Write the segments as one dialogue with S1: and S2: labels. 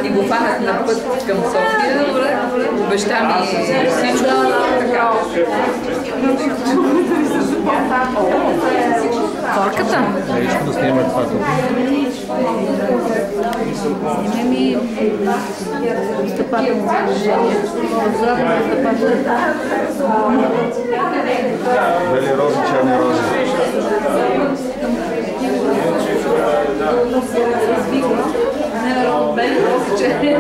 S1: И го фанах на път към София. Баща ми всичко така. Хорката?
S2: Искам да снимаме това тук.
S3: Ми настъпателно положение. Здраве настъпателно.
S2: Бели рози, черни рози.
S3: Бели рози, черни.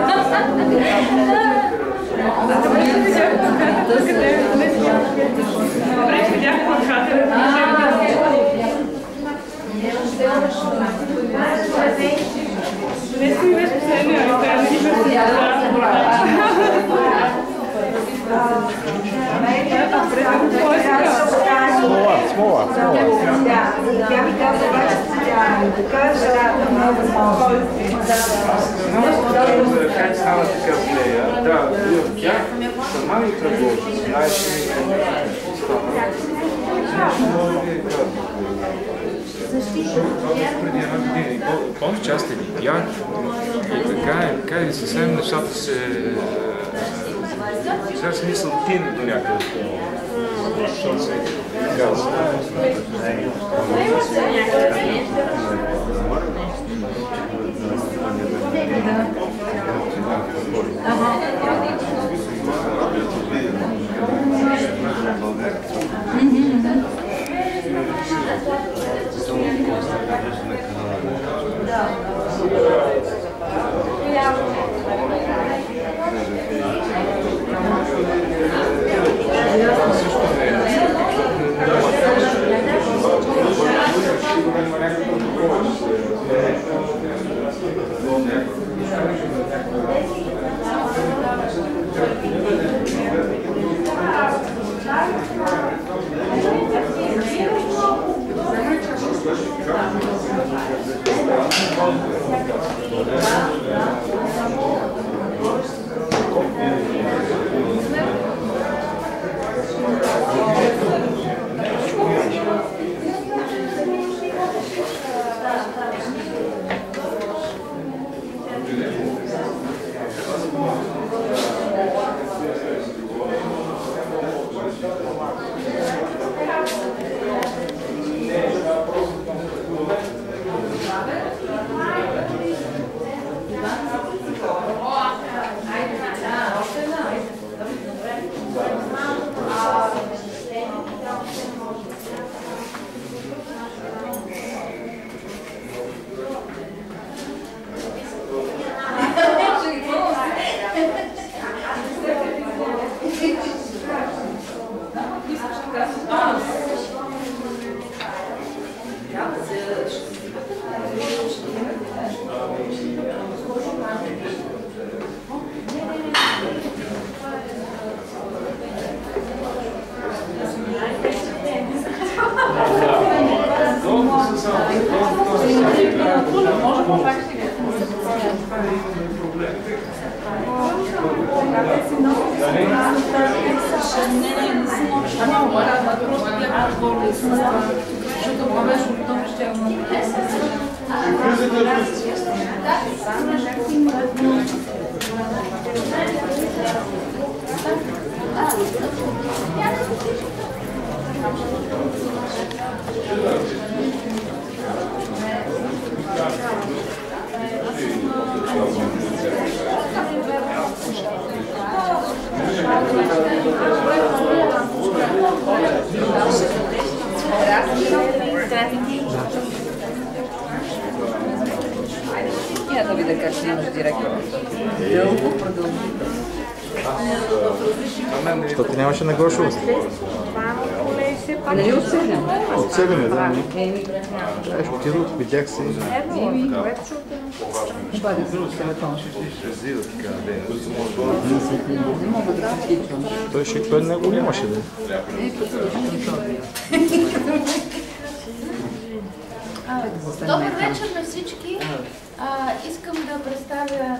S4: Добре, видях плаката. Не си имаш последния, но трябва да
S2: Смола.
S5: Тя ми каза обаче, че така жената много
S6: Как стана така плея? Да, тя сама ми предложи, знаеш ли преди една година. Помниш, че аз те видях и така и съвсем нещата се... Сега си мисля тина до някъде. Защото се казва.
S1: Я да видя как ще имаш директор. Дълго продължително.
S2: Защото нямаше на Гошово.
S1: Нали отсъднем?
S2: Отсъдеме, да. Знаеш, отидох, видях се.
S1: Бъде друг телефон. Не мога да се свиквам.
S2: Той него нямаше да.
S3: Добър
S7: вечер на всички. Искам да представя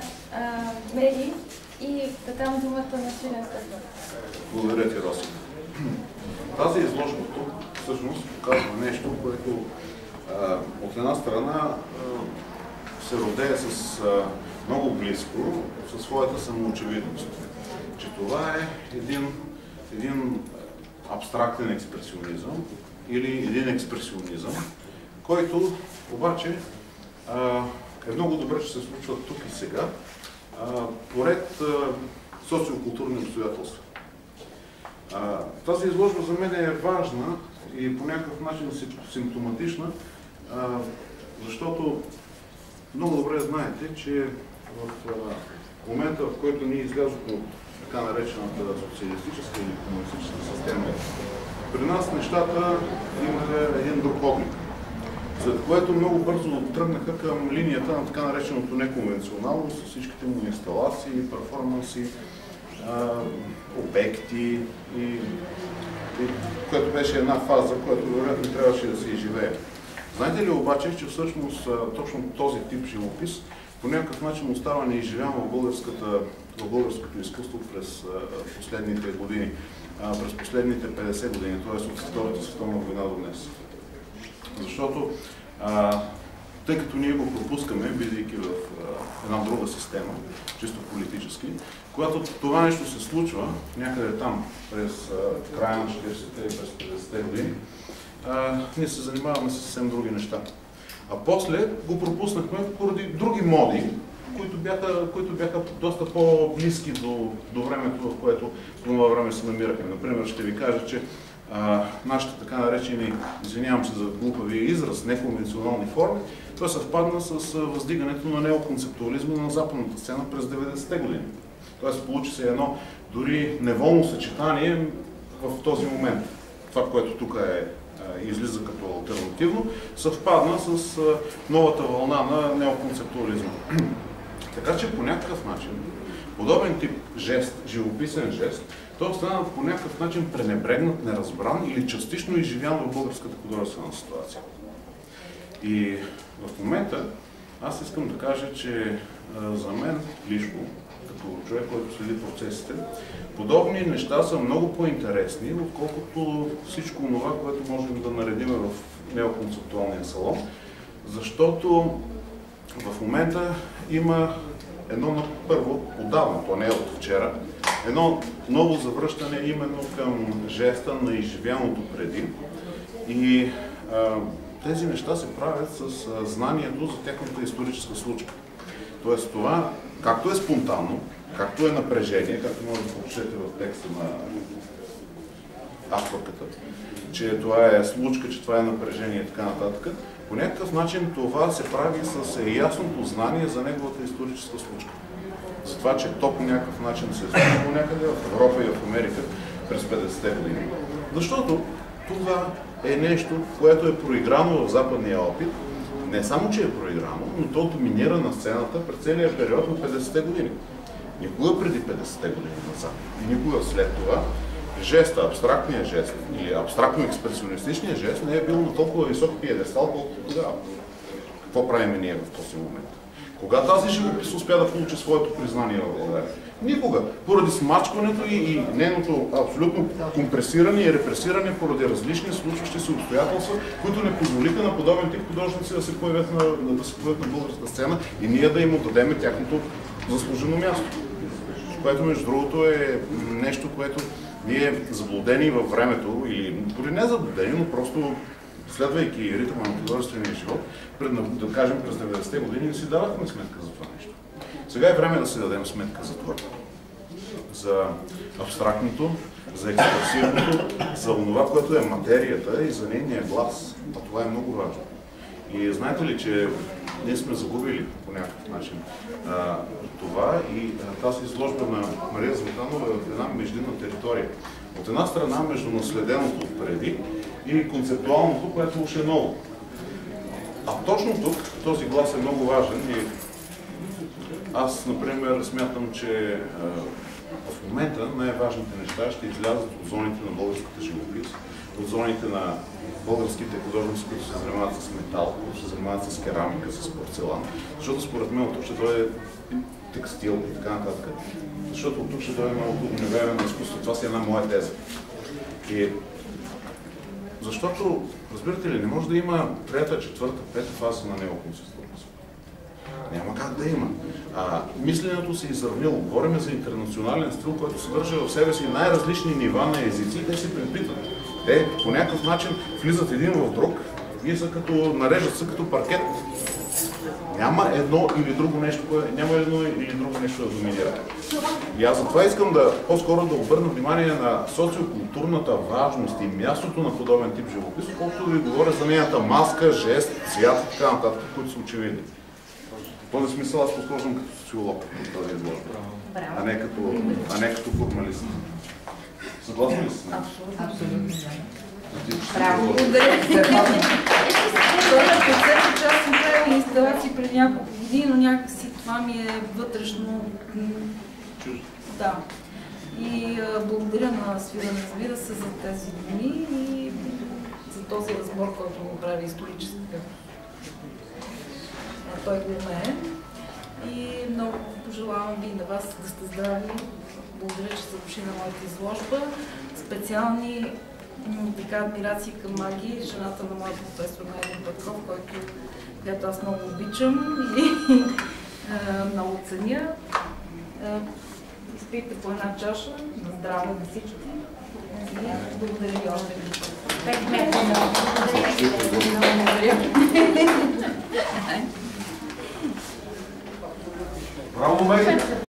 S7: Мери и да дам думата на Свилен Кървър.
S8: Благодаря ти, Роси. Тази изложба тук всъщност показва нещо, което от една страна се родее с много близко със своята самоочевидност. Че това е един абстрактен експресионизъм или един експресионизъм, който обаче е много добре, че се случва тук и сега, поред социокултурни обстоятелства. Тази изложба за мен е важна и по някакъв начин симптоматична, защото много добре знаете, че в момента, в който ние излязохме от така наречената социалистическа или комунистическа система, при нас нещата имаха един друг облик, след което много бързо тръгнаха към линията на така нареченото неконвенционално с всичките му инсталации, перформанси, обекти, което беше една фаза, която вероятно трябваше да се изживее. Знаете ли обаче, че всъщност точно този тип живопис по някакъв начин остава неизживян в българското изкуство през последните години, през последните 50 години, т.е. от Втората световна война до днес. Защото, тъй като ние го пропускаме, бидейки в една друга система, чисто политически, когато това нещо се случва някъде там, през края на 40-те и през 50-те години, ние се занимаваме с съвсем други неща. А после го пропуснахме поради други моди, които бяха доста по-близки до времето, в което по това време се намирахме. Например, ще ви кажа, че нашите така наречени, извинявам се за глупавия израз, неконвенционални форми, това съвпадна с въздигането на неоконцептуализма на западната сцена през 90-те години. Тоест получи се едно дори неволно съчетание в този момент. Това, което тук излиза като алтернативно, съвпадна с новата вълна на неоконцептуализма. Така че по някакъв начин, подобен тип жест, живописен жест, той остана по някакъв начин пренебрегнат, неразбран или частично изживян в българската художествена ситуация. И в момента аз искам да кажа, че за мен лично, като човек, който следи процесите, подобни неща са много по-интересни, отколкото всичко това, което можем да наредим в неоконцептуалния салон, защото в момента има едно първо, отдавна, то не е от вчера, едно ново завръщане именно към жеста на изживяното преди. И тези неща се правят с знанието за тяхната историческа случка. Тоест това, както е спонтанно, както е напрежение, както може да прочетете в текста на авторката, че това е случка, че това е напрежение и така нататък, по някакъв начин това се прави с ясното знание за неговата историческа случка. За това, че то по някакъв начин се е случило някъде в Европа и в Америка през 50-те години. Защото това е нещо, което е проиграно в западния опит. Не само, че е проиграно, но то доминира на сцената през целия период на 50-те години. Никога преди 50-те години назад и никога след това жеста, абстрактният жест или абстрактно-експресионистичният жест не е бил на толкова висок пиедестал, колкото тогава. Какво правим ние в този момент? Кога тази живопис успя да получи своето признание в България? Никога. Поради смачкването и нейното абсолютно компресиране и репресиране поради различни случващи се обстоятелства, които не позволиха на подобен тип художници да се появят на българската сцена и ние да им отдадем тяхното заслужено място. Което между другото е нещо, което ние заблудени във времето, или дори не заблудени, но просто следвайки ритъма на художествения живот, да кажем през 90-те години не си давахме сметка за това нещо. Сега е време да си дадем сметка за това. За абстрактното, за експресивното, за това, което е материята и за нейния глас. А това е много важно. И знаете ли, че ние сме загубили по някакъв начин това и тази изложба на Мария Златанова е в една междинна територия. От една страна между наследеното преди и концептуалното, което уж е ново. А точно тук този глас е много важен и аз, например, смятам, че в момента най-важните неща ще излязат от зоните на българската живопис, от зоните на българските художници, които се занимават с метал, които се занимават с керамика, с порцелан. Защото според мен от тук ще дойде текстил и така нататък. Защото от тук ще дойде много обновяване на изкуството. Това си една моя теза. И защото, разбирате ли, не може да има трета, четвърта, пета фаза на неоконсистентност. Няма как да има. Мисленето се изравнило. Говорим за интернационален стил, който съдържа в себе си най-различни нива на езици и те се преплитат. Те по някакъв начин влизат един в друг и са като, нарежат се като паркет. Няма едно или друго нещо да доминира. И аз затова искам по-скоро да обърна внимание на социокултурната важност и мястото на подобен тип живопис, колкото да ви говоря за нейната маска, жест, цвят и така нататък, които са очевидни. В този смисъл аз подхождам като социолог в този изложба, а не като формалист. Съгласни ли сте?
S3: Абсолютно.
S1: Браво! Благодаря!
S3: Аз съм правила инсталации преди няколко години, но някакси това ми е вътрешно. Да. И благодаря на Свилен, разбира се, за тези думи и за този разбор, който му прави исторически. Той го умее. И много пожелавам ви и на вас да сте здрави. Благодаря, че се дошли на моята изложба. Специални адмирации към Маги, жената на моя професор Найден Петров, която аз много обичам и много ценя. Изпийте по една чаша, на здраве на всички. И благодаря ви още веднъж.
S8: Браво, Маги!